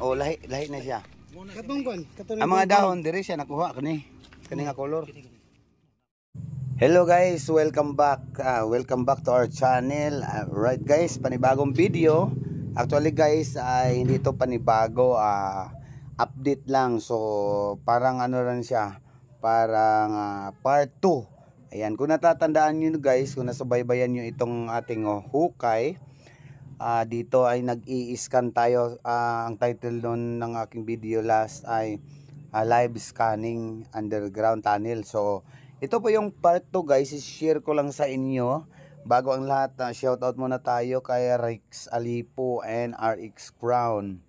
o lahi na siya. Katong kon, katong Ang mga dahon diri siya nakuha kani nga color. Hello guys, welcome back. Welcome back to our channel. Right guys, panibagong video. Actually guys, hindi to panibago, update lang. So parang ano lang siya, parang part 2. Ayan, kung natatandaan niyo guys, kung nasubaybayan niyo itong ating hukay, dito ay nag-i-scan tayo. Ang title nun ng aking video last ay live scanning underground tunnel. So ito po yung part 2 guys, share ko lang sa inyo. Bago ang lahat, shoutout muna tayo kay Rex Alipo and RX Crown.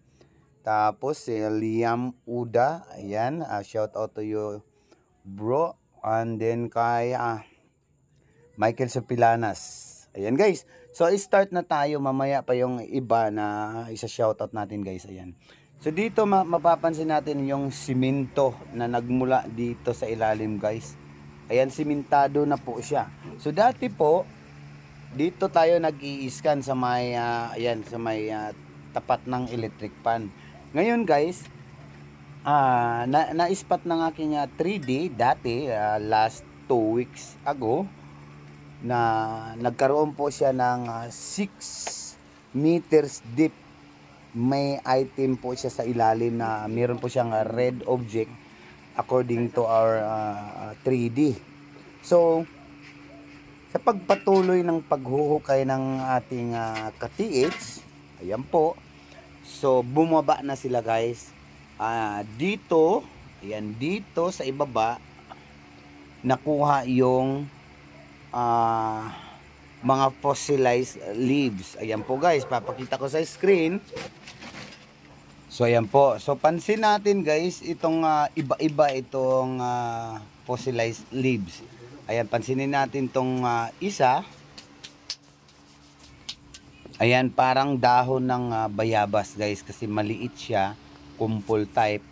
Tapos si Liam Uda, ayan, shoutout to you bro. And then kay Michael Sopilanas. Ayan guys, so start na tayo, mamaya pa yung iba na isa shoutout natin guys. Ayan. So dito mapapansin natin yung simento na nagmula dito sa ilalim guys. Ayan, simentado na po siya. So dati po dito tayo nag-i-scan sa may ayan, sa may tapat ng electric pan. Ngayon guys, na-spot ng aking 3D dati last 2 weeks ago na nagkaroon po siya ng 6 meters deep. May item po siya sa ilalim na meron po siyang red object according to our 3D. So sa pagpatuloy ng paghuhukay ng ating ka-TH, ayan po, so bumaba na sila guys. Dito, ayan, dito sa ibaba nakuha yung mga fossilized leaves. Ayan po guys, papakita ko sa screen. So ayan po. So pansin natin guys, itong iba-iba itong fossilized leaves. Ayan, pansinin natin tong isa. Ayan, parang dahon ng bayabas guys, kasi maliit siya, kumpol type,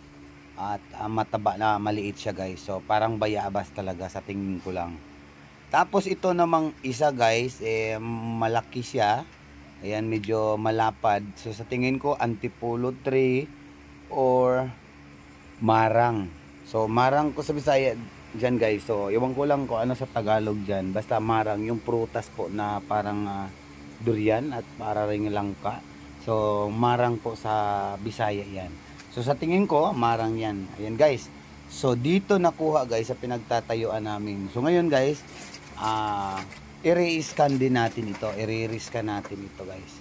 at mataba na maliit siya guys. So parang bayabas talaga sa tingin ko lang. Tapos ito namang isa guys, malaki siya. Ayan, medyo malapad. So sa tingin ko antipolo tree or marang. So marang ko sa Bisaya dyan guys. So iwan ko lang kung ano sa Tagalog dyan. Basta marang, yung prutas po na parang durian at para ring langka. So marang po sa Bisaya yan. So sa tingin ko marang yan. Ayan guys. So dito nakuha guys sa pinagtatayuan namin. So ngayon guys, i-re-scan din natin ito. I-re-scan natin ito guys.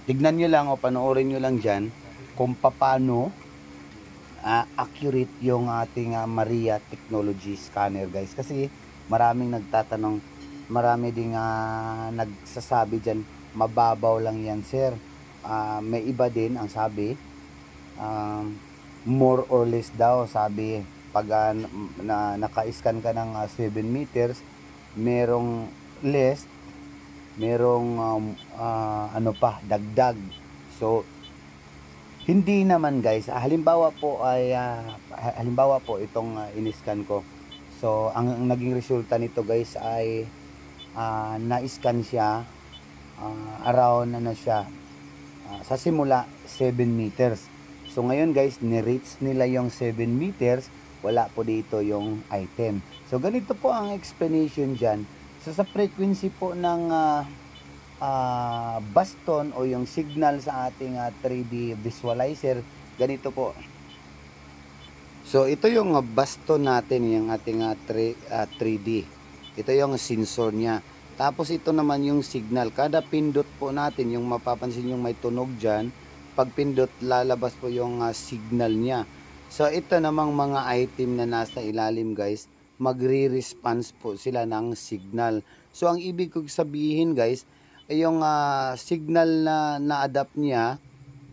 Tignan nyo lang o panoorin nyo lang dyan kung paano accurate yung ating Maria Technology Scanner guys. Kasi maraming nagtatanong, marami ding nagsasabi dyan, mababaw lang yan sir. May iba din ang sabi, more or less daw sabi. Pag naka-scan ka ng 7 meters, merong less, merong ano pa, dagdag. So hindi naman guys, halimbawa po ay halimbawa po itong in-scan ko. So ang naging resulta nito guys ay na-scan siya around ano siya, sa simula 7 meters. So ngayon guys, ni-reach nila yung 7 meters, wala po dito yung item. So ganito po ang explanation dyan. So sa frequency po ng baston o yung signal sa ating 3D visualizer, ganito po. So ito yung baston natin, yung ating 3D. Ito yung sensor niya. Tapos ito naman yung signal. Kada pindot po natin, yung mapapansin yung may tunog dyan, pag pindot lalabas po yung signal niya. So ito namang mga item na nasa ilalim guys, magre-response po sila ng signal. So ang ibig kong sabihin guys, yung signal na na-adapt niya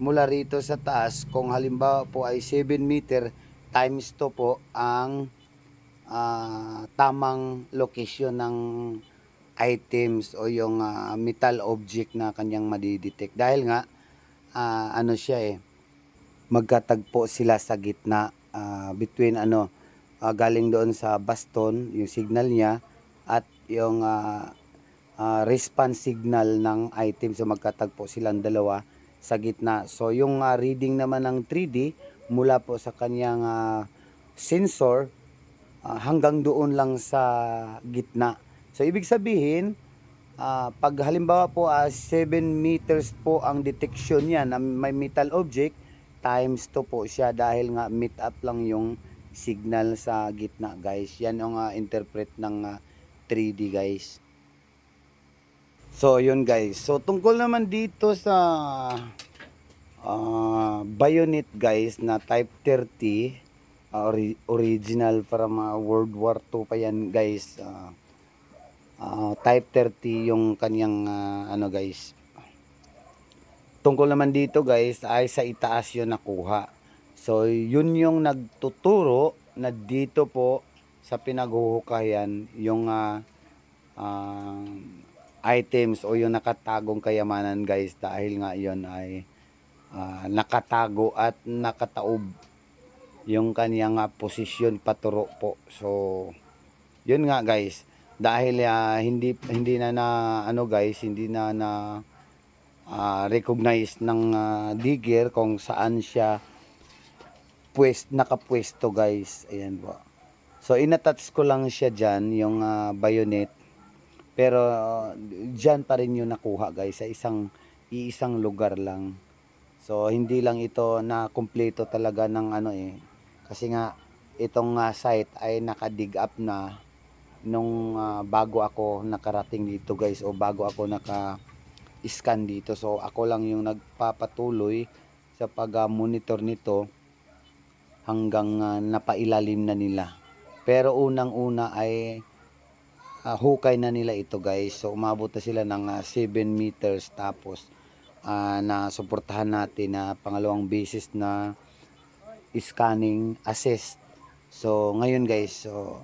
mula rito sa taas, kung halimbawa po ay 7 meter, times to po ang tamang location ng items o yung metal object na kanyang madidetect. Dahil nga ano siya magkatagpo sila sa gitna, between galing doon sa baston yung signal niya at yung response signal ng item. So magkatagpo silang dalawa sa gitna. So yung reading naman ng 3D mula po sa kanyang sensor hanggang doon lang sa gitna. So ibig sabihin, pag halimbawa po 7 meters po ang detection niya na may metal object, times 2 po siya dahil nga meet up lang yung signal sa gitna guys. Yan yung interpret ng 3D guys. So yun guys. So tungkol naman dito sa bayonet guys na type 30, original from World War II pa yan guys. Type 30 yung kanyang ano guys. Tungkol naman dito guys ay sa itaas yun nakuha. So yun yung nagtuturo na dito po sa pinaghuhukayan yung items o yung nakatagong kayamanan guys, dahil nga yun ay nakatago at nakataob yung kanyang posisyon paturo po. So yun nga guys, dahil hindi na ano guys, hindi na recognize ng digger kung saan siya nakapwesto guys. Ayan po. So inattach ko lang siya dyan yung bayonet, pero dyan pa rin yung nakuha guys, sa iisang lugar lang. So hindi lang ito na kumpleto talaga ng ano kasi nga itong site ay nakadig up na nung bago ako nakarating dito guys, o bago ako naka-scan dito. So ako lang yung nagpapatuloy sa pag-monitor nito hanggang napailalim na nila. Pero unang-una ay hukay na nila ito guys. So umabot na sila ng 7 meters, tapos na suportahan natin na pangalawang beses na scanning assist. So ngayon guys, so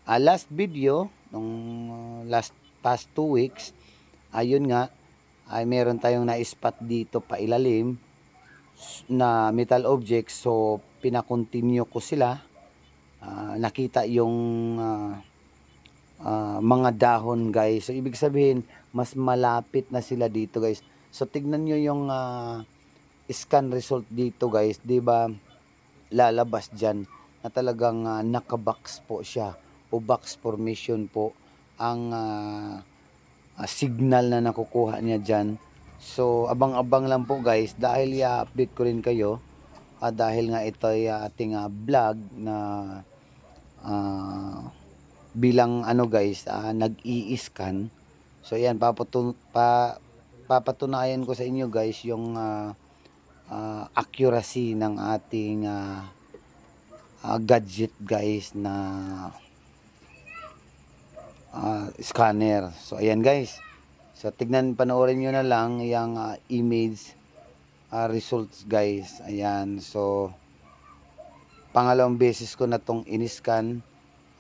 last video nung past 2 weeks, ayun nga ay meron tayong na-spot dito pa ilalim na metal objects. So pina-continue ko sila. Nakita yung mga dahon guys. So ibig sabihin mas malapit na sila dito guys. So tignan nyo yung scan result dito guys, 'di ba? Lalabas diyan na talagang naka-box po siya, o box formation po ang signal na nakukuha niya diyan. So abang-abang lang po guys, dahil i-update ko rin kayo dahil nga ito ay ating vlog na bilang ano guys, nag-i-scan. So ayan, papatunayan ko sa inyo guys yung accuracy ng ating gadget guys na scanner. So ayan guys, so panoorin nyo na lang yung image results guys. Ayan, so pangalawang beses ko na tong in-scan.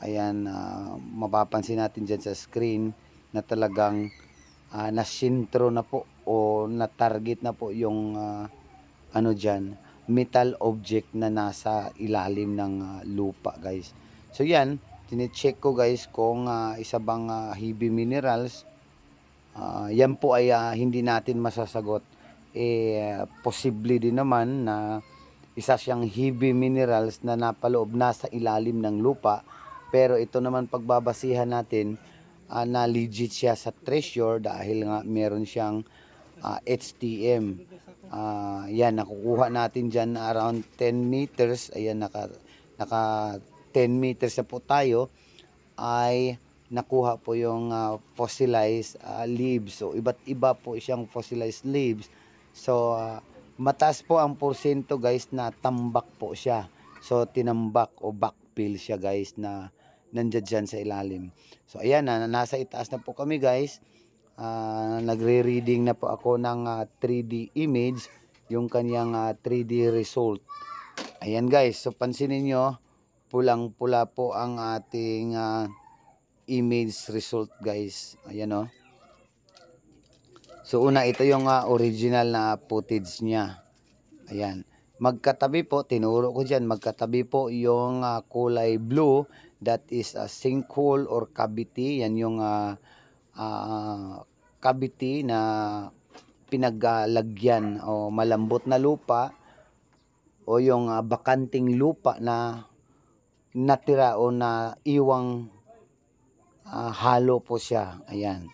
Ayan, mapapansin natin dyan sa screen na talagang nasintro na po o na-target na po yung ano dyan, metal object na nasa ilalim ng lupa guys. So yan, tine-check ko guys kung isa bang heavy minerals. Yan po ay hindi natin masasagot. Posible din naman na isa siyang heavy minerals na napaloob nasa ilalim ng lupa. Pero ito naman pagbabasihan natin na legit siya sa treasure dahil nga meron siyang HTM. Yan, nakukuha natin dyan around 10 meters. Ayan, naka 10 meters na po tayo, ay nakuha po yung fossilized leaves. So iba't iba po siyang fossilized leaves. So mataas po ang porsyento guys na tambak po siya. So tinambak o backfill siya guys na nandiyan dyan sa ilalim. So ayan, nasa itaas na po kami guys. Nagre-reading na po ako ng 3D image, yung kanyang 3D result. Ayan guys, so pansinin nyo, pulang-pula po ang ating image result guys. Ayan o. So una, ito yung original na footage niya. Ayan. Magkatabi po, tinuro ko dyan, magkatabi po yung kulay blue, that is a sinkhole or cavity. Yan yung cavity na pinaglagyan o malambot na lupa o yung bakanting lupa na natira o na iwang halo po siya. Ayan.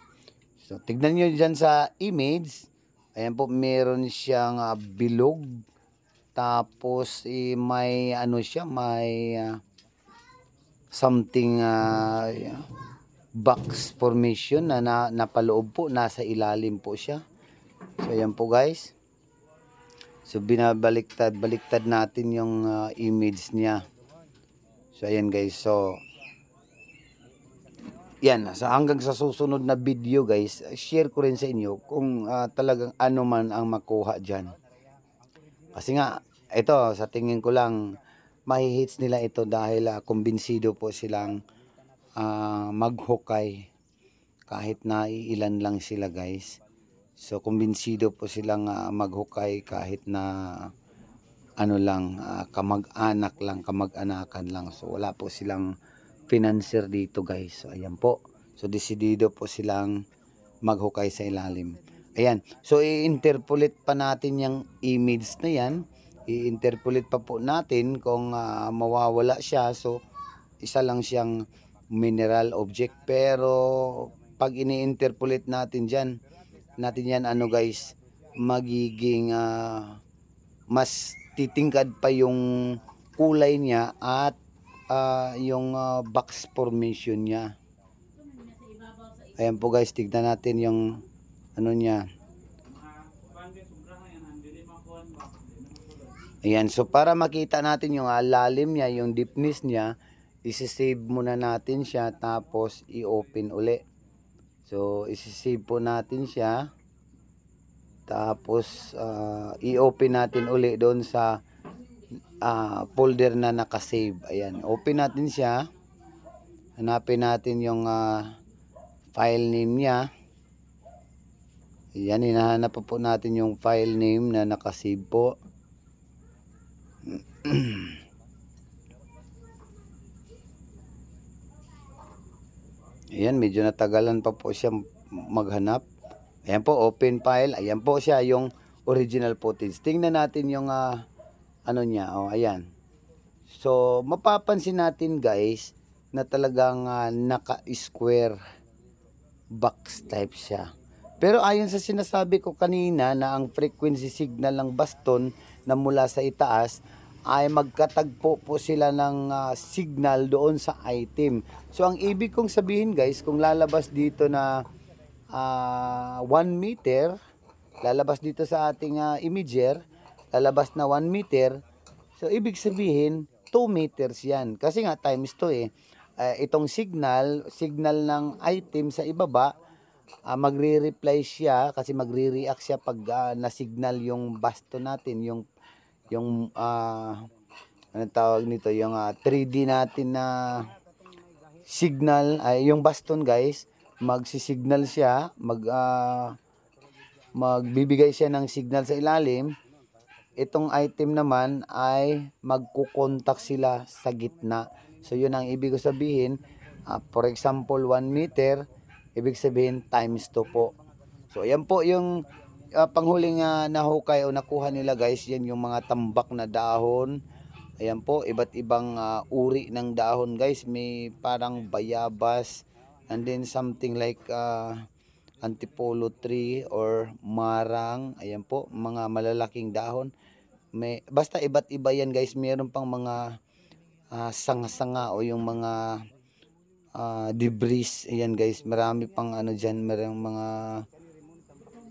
So, tignan nyo dyan sa image. Ayan po, meron siyang bilog. Tapos, may ano siya, may something box formation na napaloob po. Nasa ilalim po siya. So, ayan po guys. So, baliktad natin yung image niya. So, ayan guys. So, yan, hanggang sa susunod na video guys, share ko rin sa inyo kung talagang ano man ang makuha dyan. Kasi nga, ito, sa tingin ko lang, mahihits nila ito dahil kumbinsido po silang maghukay kahit na ilan lang sila guys. So, kumbinsido po silang maghukay kahit na ano lang, kamag-anak lang, kamag-anakan lang. So, wala po silang financier dito guys. So, ayan po. So, desidido po silang maghukay sa ilalim. Ayan. So, i-interpolate pa natin yung image na yan. I-interpolate pa po natin kung mawawala siya. So, isa lang siyang mineral object. Pero, pag ini-interpolate natin yan ano guys, magiging mas titingkad pa yung kulay niya at yung box formation niya. Ayan po guys, tignan natin yung ano niya. Ayan, so para makita natin yung lalim niya, yung deepness niya, isi-save muna natin siya tapos i-open uli. So isi-save po natin siya tapos i-open natin uli doon sa folder na nakasave. Ayan, open natin siya. Hanapin natin yung file name niya. Ayan, hinahanap po natin yung file name na nakasave po. Ayan, medyo natagalan pa po siya maghanap. Ayan po, open file. Ayan po siya, yung original footage. Tingnan natin yung ano niya, ayan. So, mapapansin natin guys na talagang naka-square box type siya. Pero ayon sa sinasabi ko kanina na ang frequency signal ng baston na mula sa itaas ay magkatagpo po sila ng signal doon sa item. So, ang ibig kong sabihin guys, kung lalabas dito na 1 meter, lalabas dito sa ating imager, lalabas na 1 meter, so ibig sabihin 2 meters yan. Kasi nga times 2 itong signal ng item sa ibaba, magre-reply siya kasi magre-react siya pag na-signal yung baston natin, yung anong tawag nito, yung 3D natin na signal, yung baston guys, magsisignal siya, magbibigay siya ng signal sa ilalim. Itong item naman ay magkukontak sila sa gitna. So yun ang ibig sabihin, for example 1 meter, ibig sabihin times 2 po. So ayan po yung panghuling nahukay o nakuha nila guys. Yan yung mga tambak na dahon. Ayan po, iba't ibang uri ng dahon guys. May parang bayabas, and then something like antipolo tree or marang. Ayan po, mga malalaking dahon. Basta iba't iba yan guys. Meron pang mga sanga-sanga o yung mga debris. Ayan guys, marami pang ano dyan. Merong mga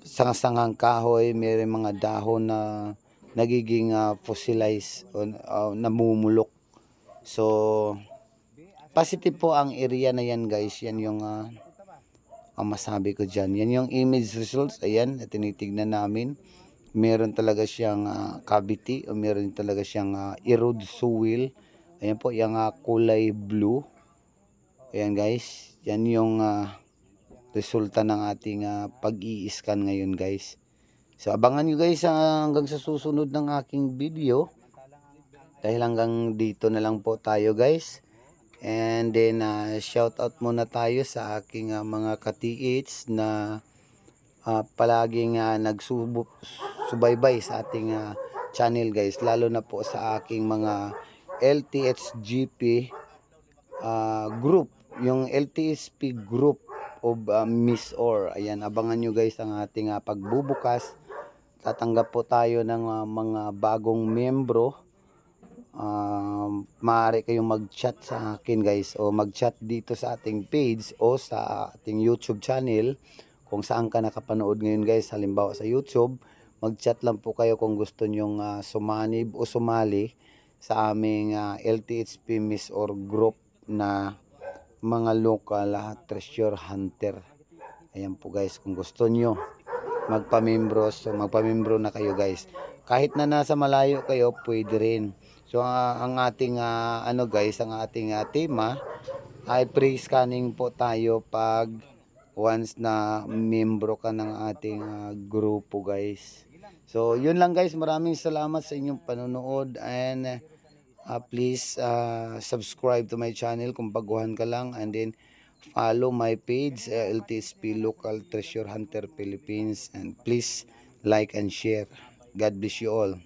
sanga-sangang kahoy. Meron mga dahon na nagiging fossilized o namumulok. So positive po ang area na yan guys. Yan yung ang masabi ko dyan. Yan yung image results. Ayan, tinitignan namin. Meron talaga siyang cavity o meron talaga siyang erode soil. Ayan po, yung kulay blue. Ayan guys, yan yung resulta ng ating pag-i-scan ngayon guys. So abangan nyo guys hanggang sa susunod ng aking video. Dahil hanggang dito na lang po tayo guys. And then shout out muna tayo sa aking mga ka-TH na palaging nagsubaybay sa ating channel guys, lalo na po sa aking mga LTHGP group, yung LTSP group of Miss Or. Ayan, abangan nyo guys ang ating pagbubukas. Tatanggap po tayo ng mga bagong membro. Maaari kayong mag-chat sa akin guys, o mag-chat dito sa ating page o sa ating YouTube channel kung saan ka nakapanood ngayon guys. Halimbawa sa YouTube, mag-chat lang po kayo kung gusto nyong sumanib o sumali sa aming LTHP Miss Or group na mga local treasure hunter. Ayan po guys, kung gusto nyo magpamembro, so magpamembro na kayo guys. Kahit na nasa malayo kayo, pwede rin. So ang ating guys, ang ating tema ay pre-scanning po tayo pag once na membro ka ng ating grupo guys. So yun lang guys, maraming salamat sa inyong panonood, and please subscribe to my channel kung baguhan ka lang, and then follow my page, LTSP Local Treasure Hunter Philippines, and please like and share. God bless you all.